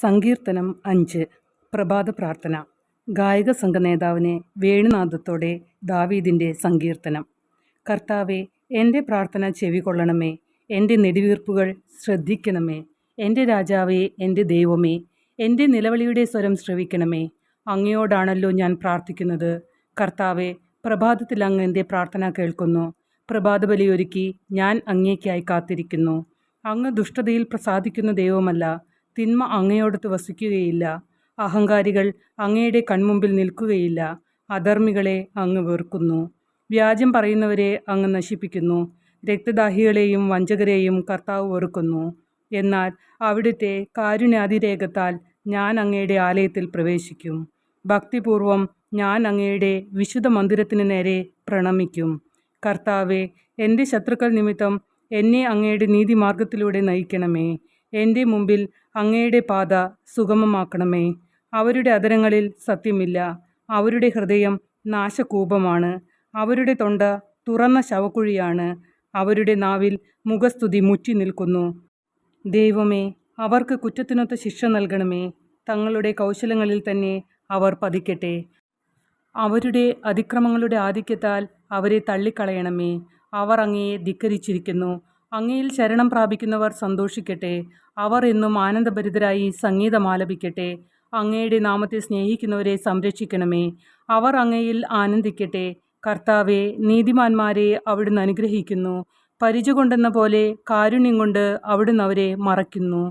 സങ്കീർത്തനം 5. പ്രഭാത പ്രാർത്ഥന. ഗായക സംഘ നേതാവിനെ വേണുനാദത്തോടെ ദാവീദിൻ്റെ സങ്കീർത്തനം. കർത്താവെ, എൻ്റെ പ്രാർത്ഥന ചെവികൊള്ളണമേ, എൻ്റെ നെടുവീർപ്പുകൾ ശ്രദ്ധിക്കണമേ. എൻ്റെ രാജാവേ, എൻ്റെ ദൈവമേ, എൻ്റെ നിലവിളിയുടെ സ്വരം ശ്രവിക്കണമേ. അങ്ങയോടാണല്ലോ ഞാൻ പ്രാർത്ഥിക്കുന്നത്. കർത്താവെ, പ്രഭാതത്തിൽ അങ്ങ് എൻ്റെ പ്രാർത്ഥന കേൾക്കുന്നു. പ്രഭാതബലിയൊരുക്കി ഞാൻ അങ്ങേക്കായി കാത്തിരിക്കുന്നു. അങ്ങ് ദുഷ്ടതയിൽ പ്രസാദിക്കുന്ന ദൈവമല്ല. തിന്മ അങ്ങയോടത്ത് വസിക്കുകയില്ല. അഹങ്കാരികൾ അങ്ങയുടെ കൺമുമ്പിൽ നിൽക്കുകയില്ല. അധർമ്മികളെ അങ്ങ് വെറുക്കുന്നു. വ്യാജം പറയുന്നവരെ അങ്ങ് നശിപ്പിക്കുന്നു. രക്തദാഹികളെയും വഞ്ചകരെയും കർത്താവ് വെറുക്കുന്നു. എന്നാൽ അവിടുത്തെ കാരുണ്യാതിരേകത്താൽ ഞാൻ അങ്ങയുടെ ആലയത്തിൽ പ്രവേശിക്കും. ഭക്തിപൂർവം ഞാൻ അങ്ങയുടെ വിശുദ്ധ മന്ദിരത്തിന് നേരെ പ്രണമിക്കും. കർത്താവെ, എൻ്റെ ശത്രുക്കൾ നിമിത്തം എന്നെ അങ്ങയുടെ നീതിമാർഗത്തിലൂടെ നയിക്കണമേ. എൻ്റെ മുമ്പിൽ അങ്ങയുടെ പാത സുഗമമാക്കണമേ. അവരുടെ അധരങ്ങളിൽ സത്യമില്ല. അവരുടെ ഹൃദയം നാശകൂപമാണ്. അവരുടെ തൊണ്ട തുറന്ന ശവക്കുഴിയാണ്. അവരുടെ നാവിൽ മുഖസ്തുതി മുറ്റി നിൽക്കുന്നു. ദൈവമേ, അവർക്ക് കുറ്റത്തിനൊത്ത ശിക്ഷ നൽകണമേ. തങ്ങളുടെ കൗശലങ്ങളിൽ തന്നെ അവർ പതിക്കട്ടെ. അവരുടെ അതിക്രമങ്ങളുടെ ആധിക്യത്താൽ അവരെ തള്ളിക്കളയണമേ. അവർ അങ്ങയെ ധിക്കരിച്ചിരിക്കുന്നു. അങ്ങയിൽ ശരണം പ്രാപിക്കുന്നവർ സന്തോഷിക്കട്ടെ. അവർ എന്നും ആനന്ദഭരിതരായി സംഗീതമാലപിക്കട്ടെ. അങ്ങയുടെ നാമത്തെ സ്നേഹിക്കുന്നവരെ സംരക്ഷിക്കണമേ. അവർ അങ്ങയിൽ ആനന്ദിക്കട്ടെ. കർത്താവെ, നീതിമാന്മാരെ അവിടുന്ന് അനുഗ്രഹിക്കുന്നു. പരിച കൊണ്ടെന്ന പോലെ കാരുണ്യം കൊണ്ട് അവിടുന്ന് അവരെ മറയ്ക്കുന്നു.